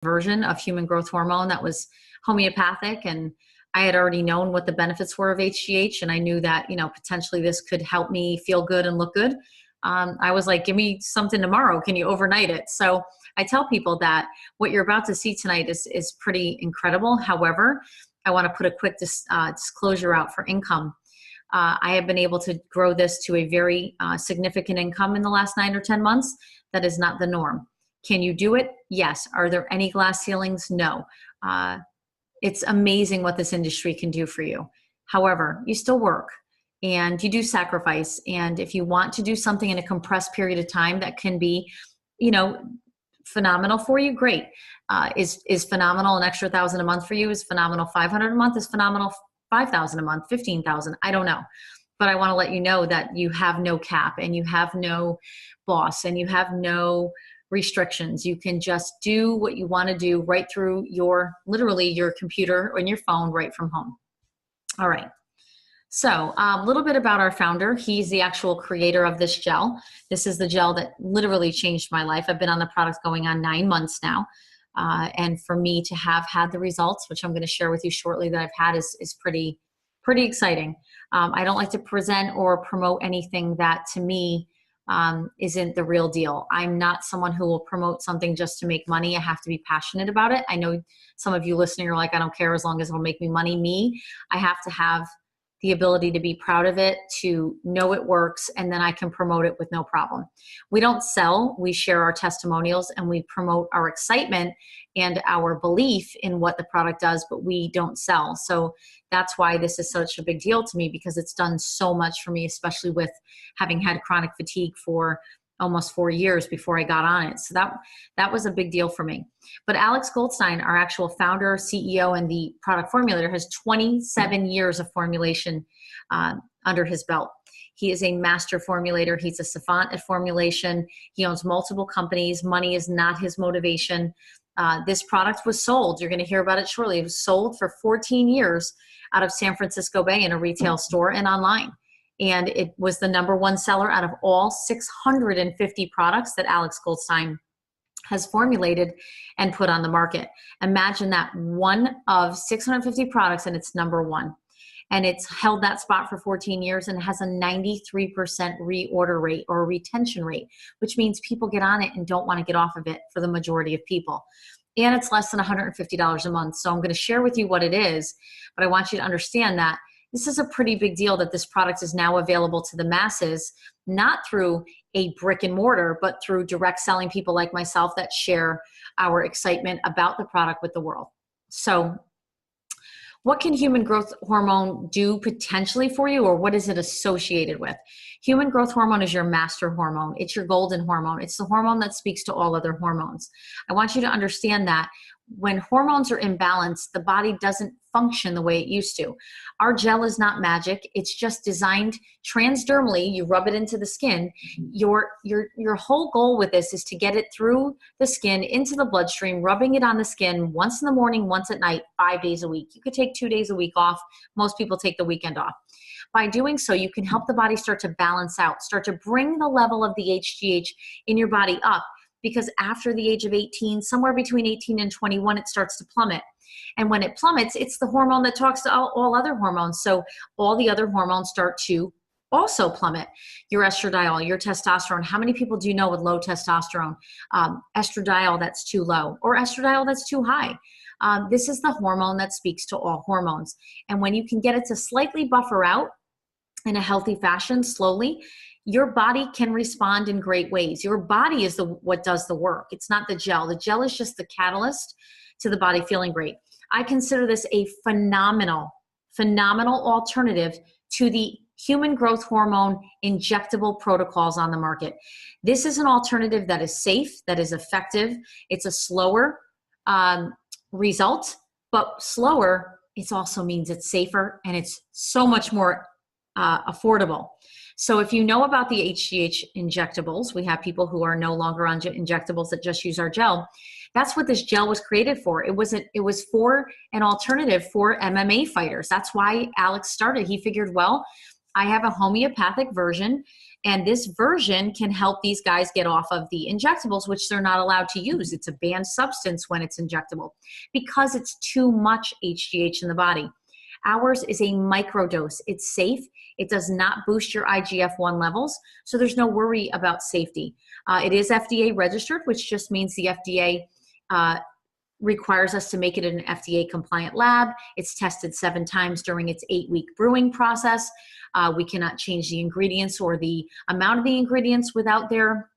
version of human growth hormone that was homeopathic, and I had already known what the benefits were of HGH, and I knew that, potentially this could help me feel good and look good. I was like, give me something tomorrow. Can you overnight it? So I tell people that what you're about to see tonight is pretty incredible. However, I want to put a quick disclosure out for income. I have been able to grow this to a very significant income in the last 9 or 10 months. That is not the norm. Can you do it? Yes. Are there any glass ceilings? No. It's amazing what this industry can do for you. However, you still work and you do sacrifice. And if you want to do something in a compressed period of time that can be, phenomenal for you, great. Is phenomenal an extra $1,000 a month for you? Is phenomenal $500 a month? Is phenomenal $5,000 a month, $15,000? I don't know. But I want to let you know that you have no cap and you have no boss and you have no restrictions. You can just do what you want to do right through literally your computer or your phone right from home. All right. So a little bit about our founder. He's the actual creator of this gel. This is the gel that literally changed my life. I've been on the product going on 9 months now. And for me to have had the results, which I'm going to share with you shortly, that I've had is pretty exciting. I don't like to present or promote anything that to me isn't the real deal. I'm not someone who will promote something just to make money. I have to be passionate about it. I know some of you listening are like, I don't care as long as it'll make me money. I have to have the ability to be proud of it, to know it works, and then I can promote it with no problem. We don't sell, we share our testimonials and we promote our excitement and our belief in what the product does, but we don't sell. So that's why this is such a big deal to me, because it's done so much for me, especially with having had chronic fatigue for almost 4 years before I got on it. So that was a big deal for me. But Alex Goldstein, our actual founder, CEO, and the product formulator, has 27 years of formulation under his belt. He is a master formulator. He's a savant at formulation. He owns multiple companies. Money is not his motivation. This product was sold. You're going to hear about it shortly. It was sold for 14 years out of San Francisco Bay in a retail store and online. And it was the #1 seller out of all 650 products that Alex Goldstein has formulated and put on the market. Imagine that, one of 650 products and it's #1. And it's held that spot for 14 years and has a 93% reorder rate or retention rate, which means people get on it and don't want to get off of it for the majority of people. And it's less than $150 a month. So I'm going to share with you what it is, but I want you to understand that this is a pretty big deal that this product is now available to the masses, not through a brick and mortar, but through direct selling people like myself that share our excitement about the product with the world. So what can human growth hormone do potentially for you, or what is it associated with? Human growth hormone is your master hormone. It's your golden hormone. It's the hormone that speaks to all other hormones. I want you to understand that when hormones are imbalanced, the body doesn't function the way it used to. Our gel is not magic. It's just designed transdermally. You rub it into the skin. Your whole goal with this is to get it through the skin into the bloodstream, rubbing it on the skin once in the morning, once at night, 5 days a week. You could take 2 days a week off. Most people take the weekend off. By doing so, you can help the body start to balance out, start to bring the level of the HGH in your body up. Because after the age of 18, somewhere between 18 and 21, it starts to plummet. And when it plummets, it's the hormone that talks to all other hormones. So all the other hormones start to also plummet. Your estradiol, your testosterone. How many people do you know with low testosterone? Estradiol that's too low, or estradiol that's too high. This is the hormone that speaks to all hormones. And when you can get it to slightly buffer out in a healthy fashion, slowly, your body can respond in great ways. Your body is what does the work. It's not the gel. The gel is just the catalyst to the body feeling great. I consider this a phenomenal alternative to the human growth hormone injectable protocols on the market. This is an alternative that is safe, that is effective. It's a slower result, but slower, it also means it's safer and it's so much more affordable. So if you know about the HGH injectables, we have people who are no longer on injectables that just use our gel. That's what this gel was created for. It was for an alternative for MMA fighters. That's why Alex started. He figured, well, I have a homeopathic version, and this version can help these guys get off of the injectables, which they're not allowed to use. It's a banned substance when it's injectable because it's too much HGH in the body. Ours is a microdose. It's safe. It does not boost your IGF-1 levels, so there's no worry about safety. It is FDA registered, which just means the FDA requires us to make it in an FDA compliant lab. It's tested 7 times during its 8-week brewing process. We cannot change the ingredients or the amount of the ingredients without their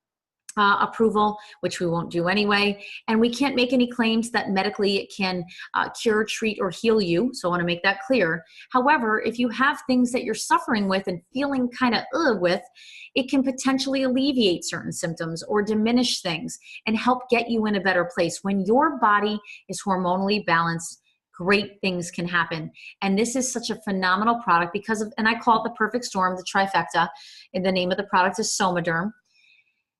approval, which we won't do anyway. And we can't make any claims that medically it can cure, treat, or heal you. So I want to make that clear. However, if you have things that you're suffering with and feeling kind of with, it can potentially alleviate certain symptoms or diminish things and help get you in a better place. When your body is hormonally balanced, great things can happen. And this is such a phenomenal product because of, and I call it the perfect storm, the trifecta, and the name of the product is Somaderm.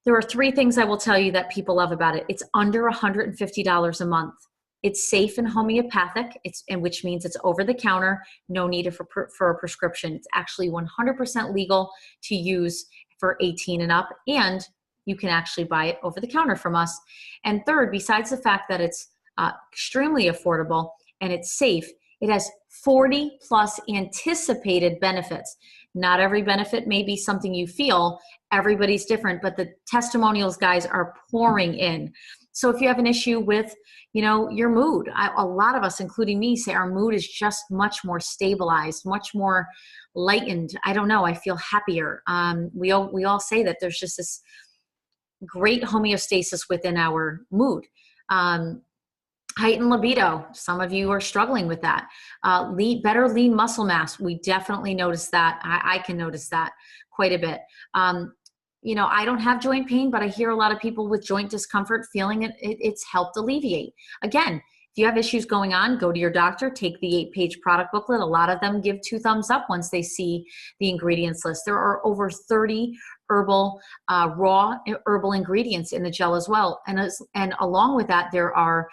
There are 3 things I will tell you that people love about it. It's under $150 a month. It's safe and homeopathic, which means it's over the counter, no need for a prescription. It's actually 100% legal to use for 18 and up, and you can actually buy it over the counter from us. And third, besides the fact that it's extremely affordable and it's safe, it has 40 plus anticipated benefits. Not every benefit may be something you feel. Everybody's different, but the testimonials, guys, are pouring in. So if you have an issue with, your mood, a lot of us, including me, say our mood is just much more stabilized, much more lightened. I don't know. I feel happier. We all say that there's just this great homeostasis within our mood. Heightened libido. Some of you are struggling with that. Better lean muscle mass. We definitely notice that. I can notice that quite a bit. I don't have joint pain, but I hear a lot of people with joint discomfort feeling it's helped alleviate. Again, if you have issues going on, go to your doctor, take the 8-page product booklet. A lot of them give 2 thumbs up once they see the ingredients list. There are over 30 raw herbal ingredients in the gel as well. And along with that, there are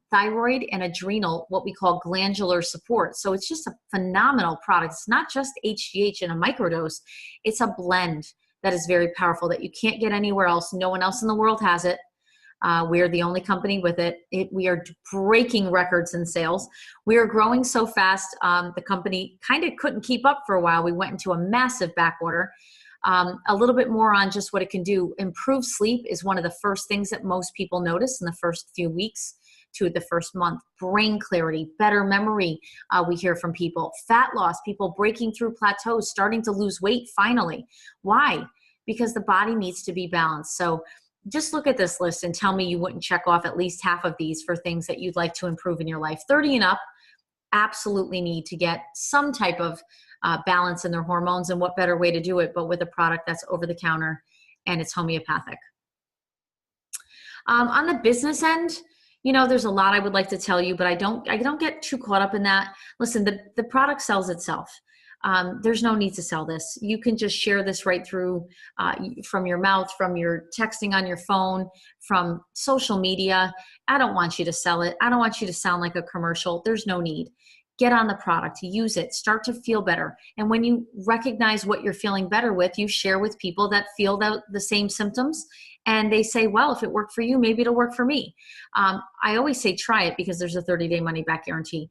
thyroid and adrenal, what we call glandular support. So it's just a phenomenal product. It's not just HGH in a microdose. It's a blend that is very powerful that you can't get anywhere else. No one else in the world has it. We are the only company with it. We are breaking records in sales. We are growing so fast, the company kind of couldn't keep up for a while. We went into a massive back order. A little bit more on just what it can do. Improved sleep is one of the first things that most people notice in the first few weeks to the first month. Brain clarity, better memory, we hear from people. Fat loss, people breaking through plateaus, starting to lose weight finally. Why? Because the body needs to be balanced. So just look at this list and tell me you wouldn't check off at least half of these for things that you'd like to improve in your life. 30 and up absolutely need to get some type of balance in their hormones, and what better way to do it but with a product that's over the counter and it's homeopathic. On the business end, there's a lot I would like to tell you, but I don't get too caught up in that. Listen, the product sells itself. There's no need to sell this. You can just share this right through from your mouth, from your texting on your phone, from social media. I don't want you to sell it. I don't want you to sound like a commercial. There's no need. Get on the product, use it, start to feel better. And when you recognize what you're feeling better with, you share with people that feel the same symptoms. And they say, well, if it worked for you, maybe it'll work for me. I always say try it because there's a 30-day money-back guarantee.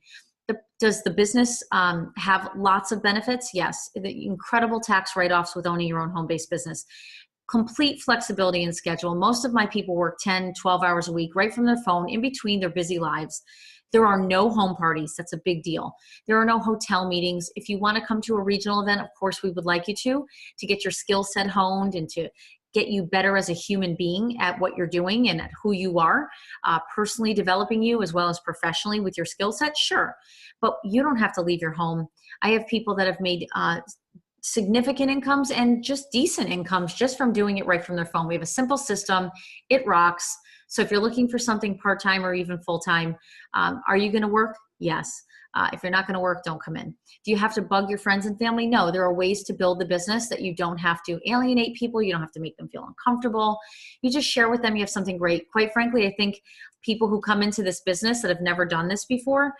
Does the business have lots of benefits? Yes. The incredible tax write-offs with owning your own home-based business. Complete flexibility in schedule. Most of my people work 10, 12 hours a week right from their phone in between their busy lives. There are no home parties. That's a big deal. There are no hotel meetings. If you want to come to a regional event, of course, we would like you to get your skill set honed and to get you better as a human being at what you're doing and at who you are, personally developing you as well as professionally with your skill set, sure. But you don't have to leave your home. I have people that have made significant incomes and just decent incomes just from doing it right from their phone. We have a simple system. It rocks. So if you're looking for something part-time or even full-time, are you going to work? Yes. If you're not going to work, don't come in. Do you have to bug your friends and family? No, there are ways to build the business that you don't have to alienate people. You don't have to make them feel uncomfortable. You just share with them you have something great. Quite frankly, I think people who come into this business that have never done this before,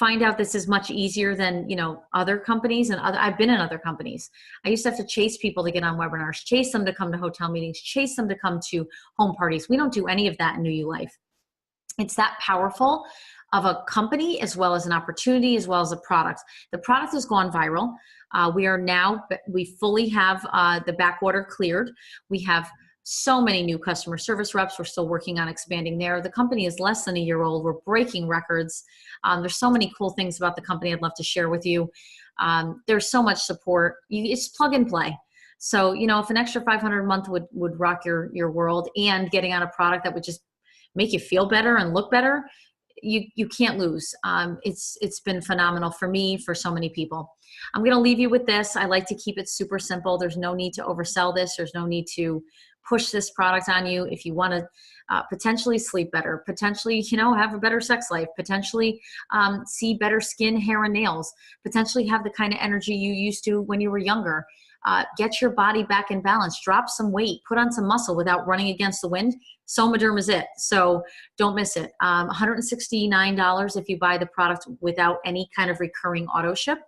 find out this is much easier than, you know, other companies and I've been in other companies. I used to have to chase people to get on webinars, chase them to come to hotel meetings, chase them to come to home parties. We don't do any of that in New You Life. It's that powerful of a company as well as an opportunity as well as a product. The product has gone viral. We fully have the backwater cleared. We have so many new customer service reps. We're still working on expanding there. The company is less than a year old. We're breaking records. There's so many cool things about the company I'd love to share with you. There's so much support. It's plug and play. So, you know, if an extra $500 a month would rock your world, and getting on a product that would just make you feel better and look better, you can't lose. It's been phenomenal for me, for so many people. I'm going to leave you with this. I like to keep it super simple. There's no need to oversell this. There's no need to push this product on you. If you want to potentially sleep better, potentially, you know, have a better sex life, potentially see better skin, hair, and nails, potentially have the kind of energy you used to when you were younger, get your body back in balance, drop some weight, put on some muscle without running against the wind, Somaderm is it. So don't miss it. $169 if you buy the product without any kind of recurring auto ship.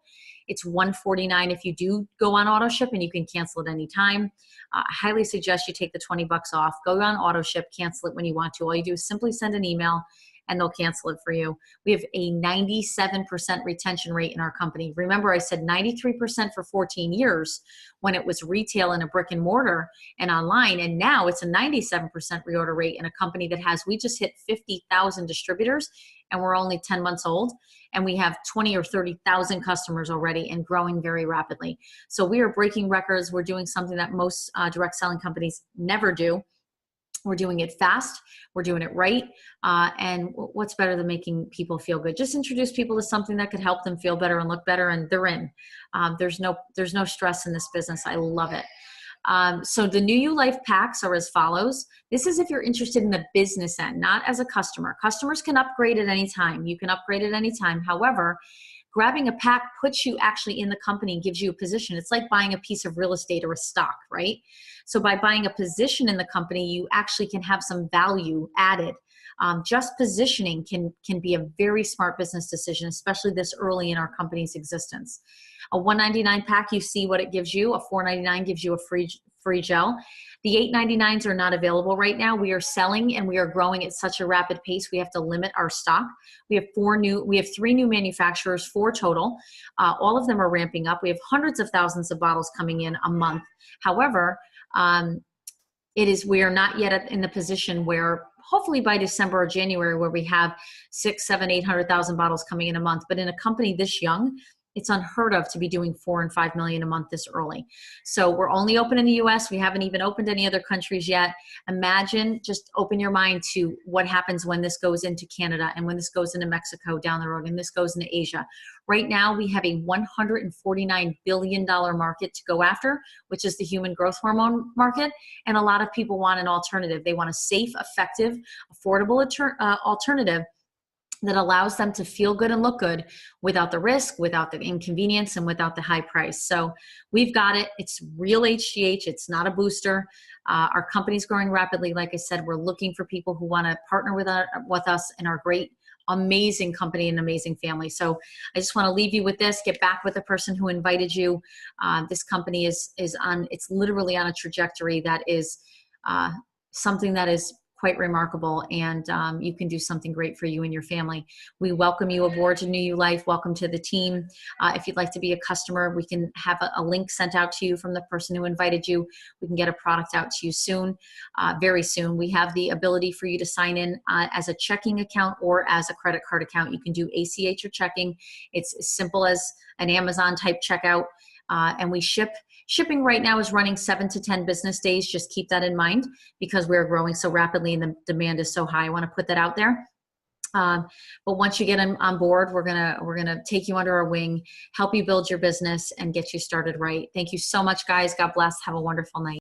It's $149 if you do go on auto ship, and you can cancel at any time. I highly suggest you take the $20 off, go on auto ship, cancel it when you want to. All you do is simply send an email and they'll cancel it for you. We have a 97% retention rate in our company. Remember, I said 93% for 14 years when it was retail in a brick and mortar and online. And now it's a 97% reorder rate in a company that we just hit 50,000 distributors, and we're only 10 months old. And we have 20 or 30,000 customers already and growing very rapidly. So we are breaking records. We're doing something that most direct selling companies never do. We're doing it fast. We're doing it right. And what's better than making people feel good? Just introduce people to something that could help them feel better and look better, and they're in. There's no stress in this business. I love it. So the New You Life packs are as follows. This is if you're interested in the business end, not as a customer. Customers can upgrade at any time. You can upgrade at any time. However, grabbing a pack puts you actually in the company and gives you a position. It's like buying a piece of real estate or a stock, right? So by buying a position in the company, you actually can have some value added. Just positioning can be a very smart business decision, especially this early in our company's existence. A $199 pack, you see what it gives you. A $499 gives you a free gel. The $899s are not available right now. We are selling and we are growing at such a rapid pace. We have to limit our stock. We have three new manufacturers, 4 total. All of them are ramping up. We have hundreds of thousands of bottles coming in a month. However, we are not yet in the position where hopefully by December or January, where we have 6, 7, 800,000 bottles coming in a month. But in a company this young, it's unheard of to be doing 4 and 5 million a month this early. So we're only open in the US. We haven't even opened any other countries yet. Imagine, just open your mind to what happens when this goes into Canada and when this goes into Mexico down the road and this goes into Asia. Right now we have a $149 billion market to go after, which is the human growth hormone market. And a lot of people want an alternative. They want a safe, effective, affordable alternative that allows them to feel good and look good without the risk, without the inconvenience, and without the high price. So we've got it. It's real HGH. It's not a booster. Our company's growing rapidly. Like I said, we're looking for people who want to partner with us in our great, amazing company and amazing family. So I just want to leave you with this. Get back with the person who invited you. This company it's literally on a trajectory that is something that is quite remarkable, and you can do something great for you and your family. We welcome you aboard to New You Life. Welcome to the team. If you'd like to be a customer, we can have a link sent out to you from the person who invited you. We can get a product out to you soon, very soon. We have the ability for you to sign in as a checking account or as a credit card account. You can do ACH or checking. It's as simple as an Amazon type checkout. And we shipping right now is running 7 to 10 business days. Just keep that in mind because we're growing so rapidly and the demand is so high. I want to put that out there. But once you get on board, we're gonna take you under our wing, help you build your business, and get you started right. Thank you so much, guys. God bless. Have a wonderful night.